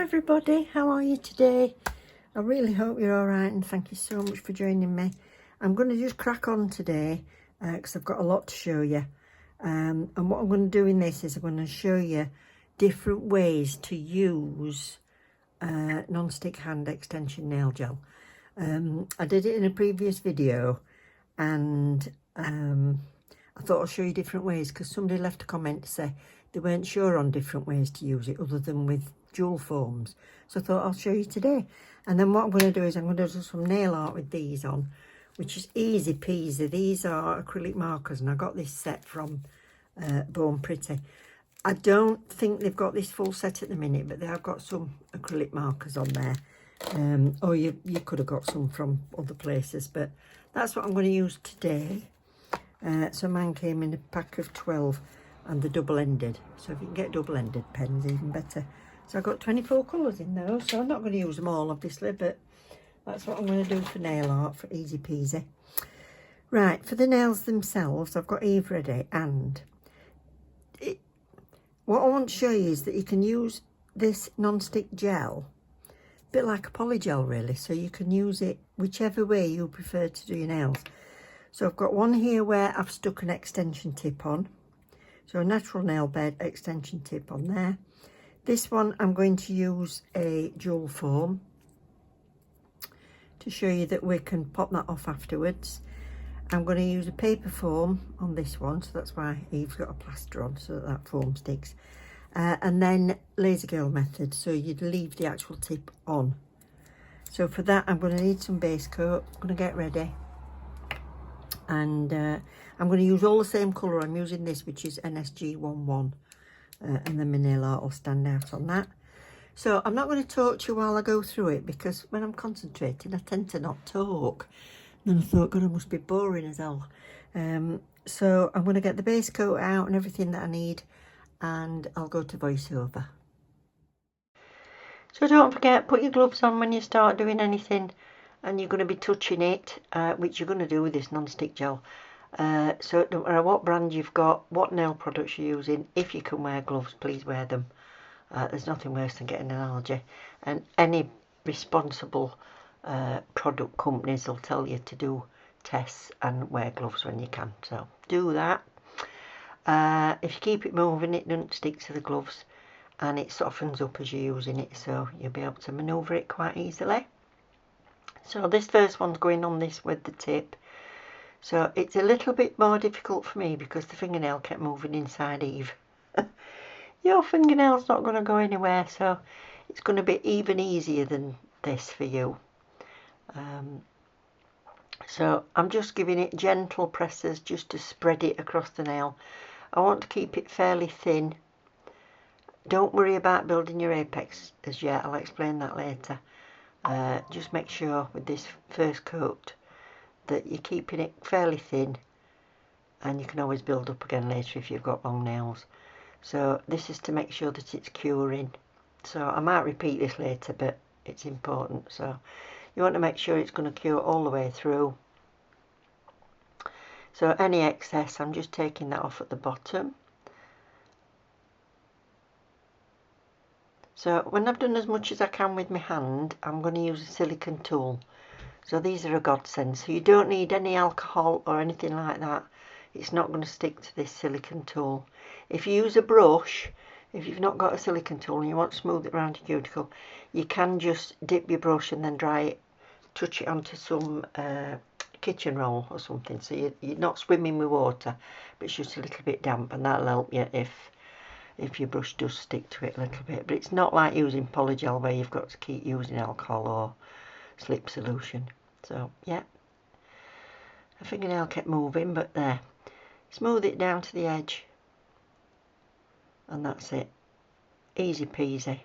everybody, how are you today? I really hope you're all right, and thank you so much for joining me. I'm going to just crack on today because I've got a lot to show you, and what I'm going to do in this is I'm going to show you different ways to use non-stick hand extension nail gel. I did it in a previous video, and I thought I'll show you different ways because somebody left a comment to say they weren't sure on different ways to use it other than with dual foams. So I thought I'll show you today. And then what I'm going to do is I'm going to do some nail art with these on, which is easy peasy. These are acrylic markers, and I got this set from Born Pretty. I don't think they've got this full set at the minute, but they have got some acrylic markers on there. Or you could have got some from other places, but that's what I'm going to use today. So mine came in a pack of 12 and the double-ended. So if you can get double-ended pens, even better. So I've got 24 colours in those, so I'm not going to use them all, obviously, but that's what I'm going to do for nail art, for easy peasy. Right, for the nails themselves, I've got Eve ready, and what I want to show you is that you can use this non-stick gel, a bit like a polygel really, so you can use it whichever way you prefer to do your nails. So I've got one here where I've stuck an extension tip on, so a natural nail bed extension tip on there. This one I'm going to use a dual foam to show you that we can pop that off afterwards. I'm going to use a paper foam on this one, so that's why Eve's got a plaster on so that foam sticks. And then laser girl method, so you'd leave the actual tip on. So for that I'm going to need some base coat. I'm going to get ready, and I'm going to use all the same colour. I'm using this, which is NSG11. And then my nail art will stand out on that. So I'm not going to talk to you while I go through it, because when I'm concentrating I tend to not talk. And then I thought, God, I must be boring as hell. So I'm going to get the base coat out and everything that I need, and I'll go to voiceover. So don't forget, put your gloves on when you start doing anything and you're going to be touching it, which you're going to do with this non-stick gel. So it don't matter what brand you've got, what nail products you're using, if you can wear gloves, please wear them. There's nothing worse than getting an allergy, and any responsible product companies will tell you to do tests and wear gloves when you can, so do that. If you keep it moving, it doesn't stick to the gloves and it softens up as you're using it, so you'll be able to manoeuvre it quite easily. So this first one's going on this with the tip. So it's a little bit more difficult for me because the fingernail kept moving inside Eve. Your fingernail's not going to go anywhere, so it's going to be even easier than this for you. So I'm just giving it gentle presses just to spread it across the nail. I want to keep it fairly thin. Don't worry about building your apex as yet, I'll explain that later. Just make sure with this first coat that you're keeping it fairly thin, and you can always build up again later if you've got long nails. So this is to make sure that it's curing. So I might repeat this later, but it's important. So you want to make sure it's going to cure all the way through. So any excess, I'm just taking that off at the bottom. So when I've done as much as I can with my hand, I'm going to use a silicone tool. So these are a godsend, so you don't need any alcohol or anything like that. It's not going to stick to this silicone tool. If you use a brush, if you've not got a silicone tool and you want to smooth it around your cuticle, you can just dip your brush and then dry it, touch it onto some kitchen roll or something, so you're not swimming with water, but it's just a little bit damp, and that'll help you if your brush does stick to it a little bit. But it's not like using polygel where you've got to keep using alcohol or slip solution. So yeah, the fingernail kept moving, but there, smooth it down to the edge, and that's it, easy peasy.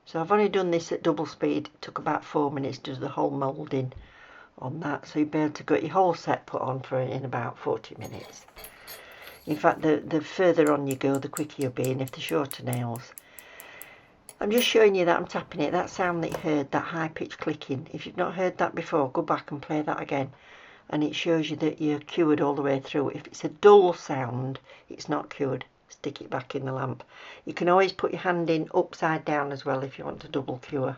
So I've only done this at double speed. It took about 4 minutes to do the whole moulding on that, so you'll be able to get your whole set put on for in about 40 minutes. In fact, the further on you go, the quicker you'll be, and if they're shorter nails. I'm just showing you that I'm tapping it. That sound that you heard, that high-pitched clicking, if you've not heard that before, go back and play that again, and it shows you that you're cured all the way through. If it's a dull sound, it's not cured. stick it back in the lamp. You can always put your hand in upside down as well if you want to double cure.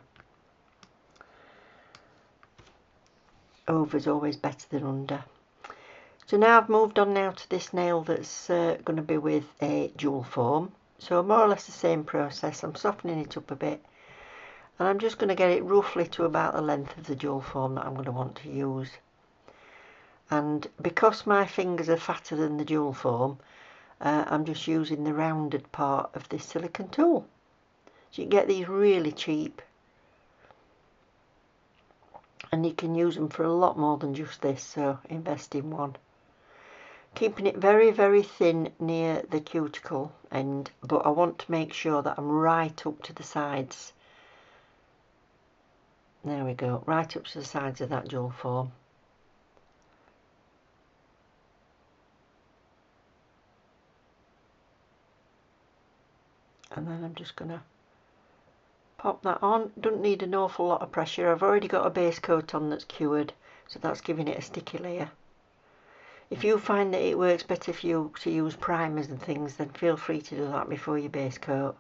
Over's always better than under. So now I've moved on now to this nail that's going to be with a jewel form. So more or less the same process. I'm softening it up a bit, and I'm just going to get it roughly to about the length of the jewel form that I'm going to want to use. And because my fingers are fatter than the jewel form, I'm just using the rounded part of this silicone tool. So you can get these really cheap, and you can use them for a lot more than just this, so invest in one. Keeping it very, very thin near the cuticle end, but I want to make sure that I'm right up to the sides. There we go, right up to the sides of that jewel form. And then I'm just going to pop that on. Don't need an awful lot of pressure. I've already got a base coat on that's cured, so that's giving it a sticky layer. If you find that it works better for you to use primers and things, then feel free to do that before your base coat.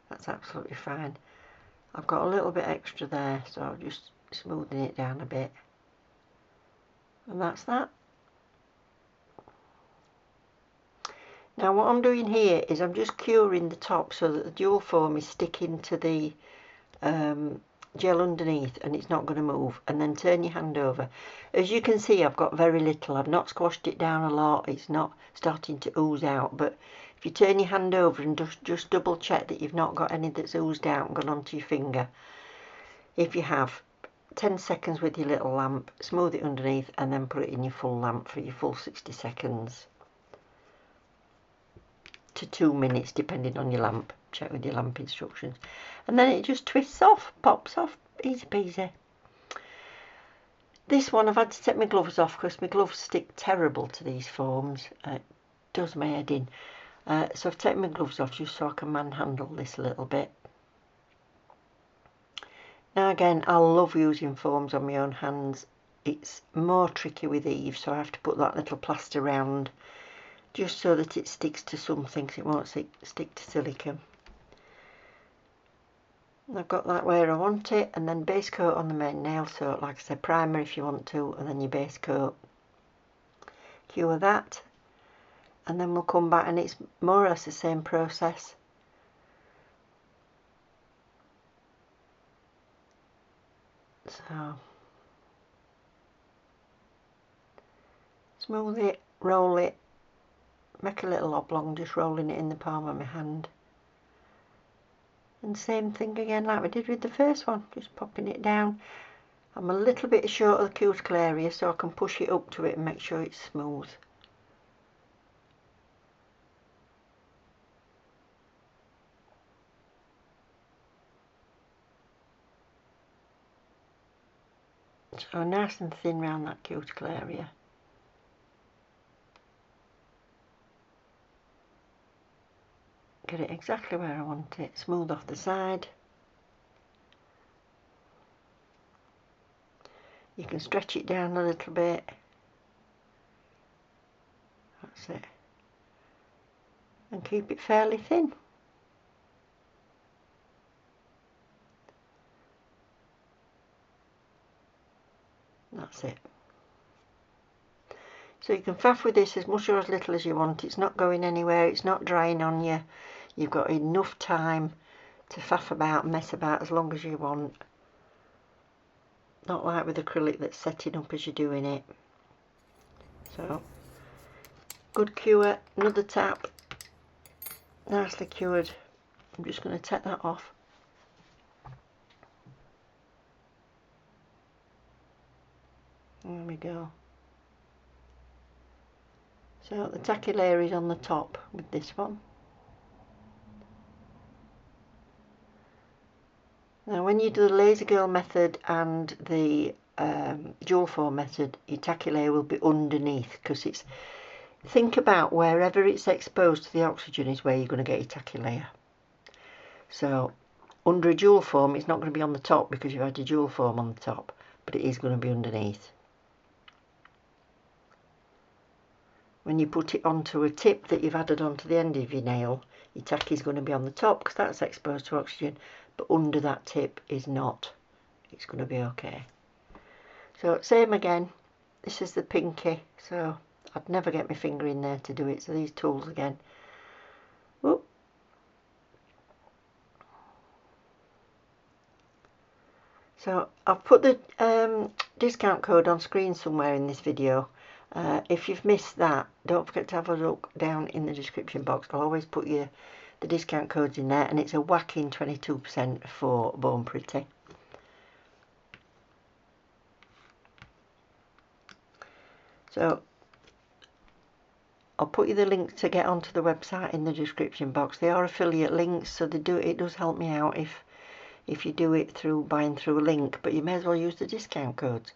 That's absolutely fine. I've got a little bit extra there, so I'm just smoothing it down a bit. And that's that. Now what I'm doing here is I'm just curing the top so that the jewel form is sticking to the gel underneath and it's not going to move. And then turn your hand over. As you can see, I've got very little. I've not squashed it down a lot. It's not starting to ooze out. But if you turn your hand over and just double check that you've not got any that's oozed out and gone onto your finger. If you have, 10 seconds with your little lamp, smooth it underneath, and then put it in your full lamp for your full 60 seconds to 2 minutes, depending on your lamp. Check with your lamp instructions. And then it just twists off, pops off, easy peasy. This one I've had to take my gloves off because my gloves stick terrible to these forms. It does my head in. So I've taken my gloves off just so I can manhandle this a little bit. Now again, I love using forms on my own hands. It's more tricky with Eve, so I have to put that little plaster round just so that it sticks to something, so it won't stick to silicone. I've got that where I want it, and then base coat on the main nail, so like I said, primer if you want to, and then your base coat. Cure that, and then we'll come back and it's more or less the same process. So smooth it, roll it, make a little oblong, just rolling it in the palm of my hand. And same thing again like we did with the first one, just popping it down. I'm a little bit short of the cuticle area, so I can push it up to it and make sure it's smooth. So nice and thin around that cuticle area. Get it exactly where I want it, smooth off the side. You can stretch it down a little bit. That's it. And keep it fairly thin. That's it. So you can faff with this as much or as little as you want. It's not going anywhere, it's not drying on you. You've got enough time to faff about and mess about as long as you want. Not like with acrylic that's setting up as you're doing it. So, good cure, another tap, nicely cured. I'm just going to take that off. There we go. So the tacky layer is on the top with this one. Now when you do the laser girl method and the jewel form method, your tacky layer will be underneath, because it's, think about wherever it's exposed to the oxygen is where you're going to get your tacky layer. So under a jewel form it's not going to be on the top because you've had your jewel form on the top, but it is going to be underneath. when you put it onto a tip that you've added onto the end of your nail, your tack is going to be on the top because that's exposed to oxygen, but under that tip is not. It's going to be okay. So same again, this is the pinky, so I'd never get my finger in there to do it, so these tools again. Whoop. So I've put the discount code on screen somewhere in this video. If you've missed that, don't forget to have a look down in the description box. I'll always put the discount codes in there, and it's a whacking 22% for Born Pretty. So I'll put you the link to get onto the website in the description box. They are affiliate links, so it does help me out if you do it through buying through a link, but you may as well use the discount codes.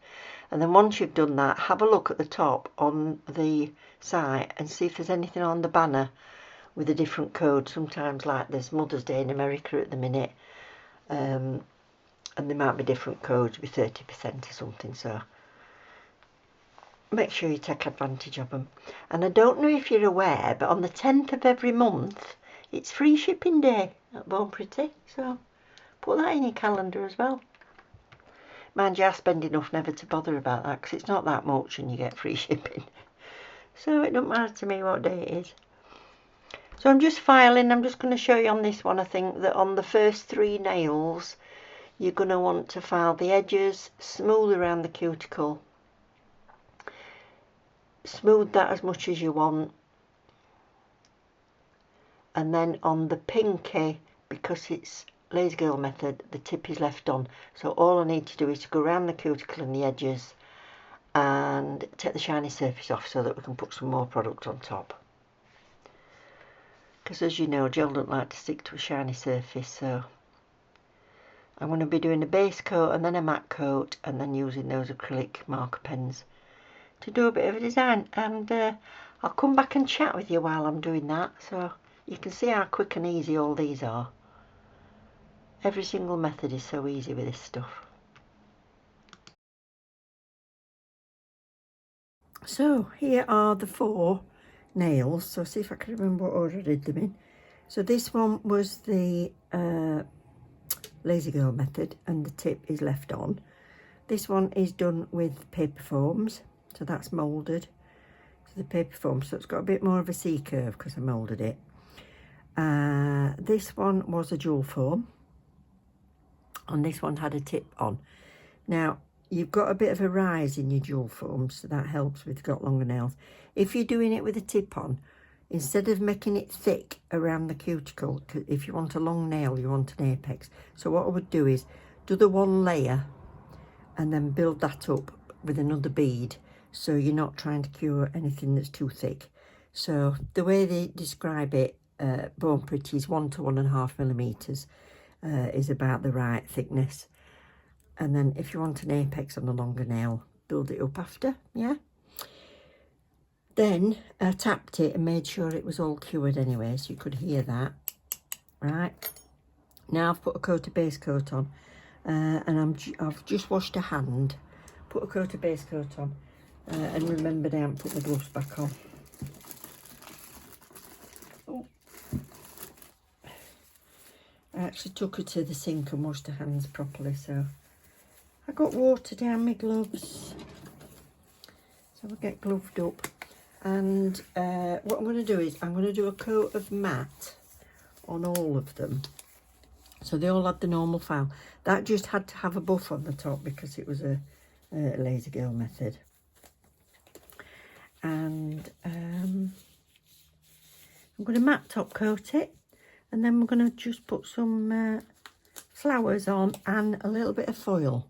And then once you've done that, have a look at the top on the site and see if there's anything on the banner with a different code. Sometimes, like there's Mother's Day in America at the minute, and there might be different codes with 30% or something, so make sure you take advantage of them. And I don't know if you're aware, but on the 10th of every month it's free shipping day at Born Pretty, so put that in your calendar as well. Mind you, I spend enough never to bother about that because it's not that much and you get free shipping. So it don't matter to me what day it is. So I'm just filing. I'm just going to show you on this one, I think, that on the first 3 nails, you're going to want to file the edges, smooth around the cuticle. Smooth that as much as you want. And then on the pinky, because it's Lazy Girl method, the tip is left on, so all I need to do is to go around the cuticle and the edges and take the shiny surface off so that we can put some more product on top, because as you know, gel doesn't like to stick to a shiny surface. So I'm going to be doing a base coat and then a matte coat, and then using those acrylic marker pens to do a bit of a design. And I'll come back and chat with you while I'm doing that, so you can see how quick and easy all these are. Every single method is so easy with this stuff. So here are the 4 nails. So see if I can remember what order I did them in. So this one was the Lazy Girl method, and the tip is left on. This one is done with paper foams, so that's moulded to the paper foam, so it's got a bit more of a C curve because I moulded it. This one was a jewel foam, and this one had a tip on. Now you've got a bit of a rise in your jewel foam, so that helps with got longer nails. If you're doing it with a tip on, instead of making it thick around the cuticle, if you want a long nail, you want an apex. So what I would do is do the 1 layer and then build that up with another bead, so you're not trying to cure anything that's too thick. So the way they describe it, Born Pretty, is 1 to 1.5 millimeters is about the right thickness. And then if you want an apex on a longer nail, build it up after, yeah. Then I tapped it and made sure it was all cured anyway, so you could hear that. Right, now I've put a coat of base coat on, and I've just washed a hand, put a coat of base coat on, and remembered I haven't put my gloves back on. Oh. I actually took her to the sink and washed her hands properly, so I got water down my gloves, so I'll get gloved up. And what I'm going to do is I'm going to do a coat of matte on all of them, so they all had the normal file. That just had to have a buff on the top because it was a Lazy Girl method. And I'm going to matte top coat it, and then we're going to just put some flowers on and a little bit of foil.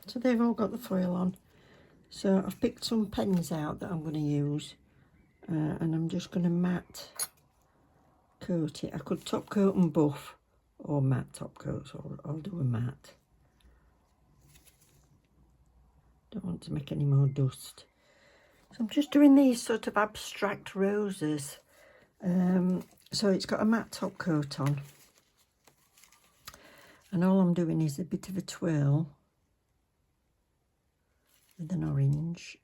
So they've all got the foil on. So I've picked some pens out that I'm going to use, and I'm just going to matte coat it. I could top coat and buff, or matte top coat, so I'll do a matte. Don't want to make any more dust. So I'm just doing these sort of abstract roses. So it's got a matte top coat on. And all I'm doing is a bit of a twirl with an orange.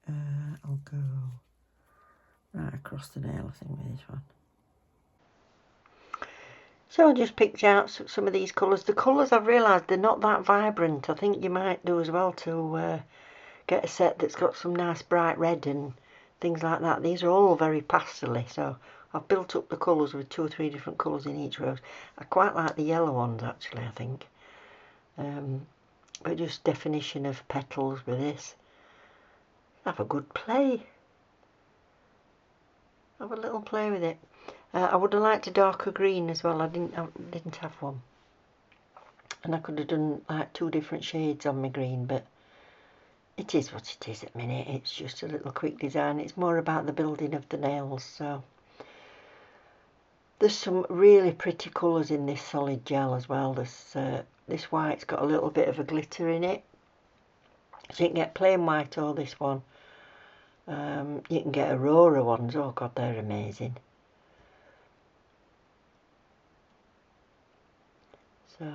I'll go right across the nail, I think, with this one. So I just picked out some of these colours. The colours, I've realised they're not that vibrant. I think you might do as well to get a set that's got some nice bright red and things like that. These are all very pastel-y, so I've built up the colours with 2 or 3 different colours in each rose. I quite like the yellow ones actually, I think. But just definition of petals with this. Have a good play. Have a little play with it. I would have liked a darker green as well. I didn't have one, and I could have done like 2 different shades on my green, but it is what it is at the minute. It's just a little quick design. It's more about the building of the nails. So there's some really pretty colours in this solid gel as well. This white's got a little bit of a glitter in it, so you can get plain white or this one. You can get Aurora ones. Oh god, they're amazing. So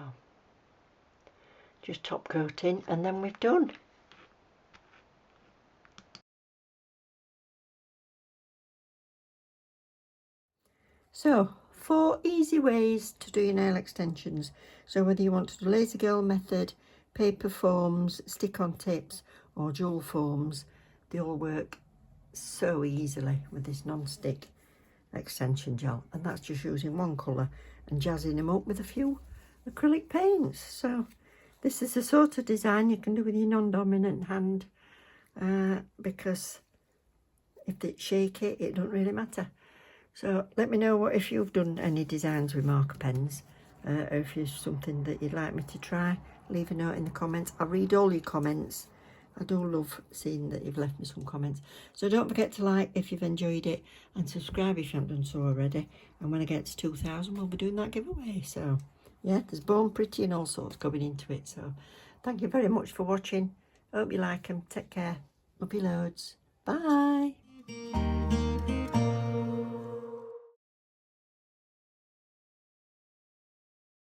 just top coating and then we've done. So 4 easy ways to do your nail extensions. So whether you want to do laser girl method, paper forms, stick on tips or jewel forms, they all work so easily with this non-stick extension gel, and that's just using one colour and jazzing them up with a few acrylic paints. So this is the sort of design you can do with your non-dominant hand, because if they shake it, it doesn't really matter. So let me know if you've done any designs with marker pens, or if there's something that you'd like me to try. Leave a note in the comments. I read all your comments. I do love seeing that you've left me some comments. So don't forget to like if you've enjoyed it, and subscribe if you haven't done so already. And when I get to 2,000, we'll be doing that giveaway. So yeah, there's Born Pretty and all sorts going into it. So thank you very much for watching. Hope you like them. Take care. Love you loads. Bye.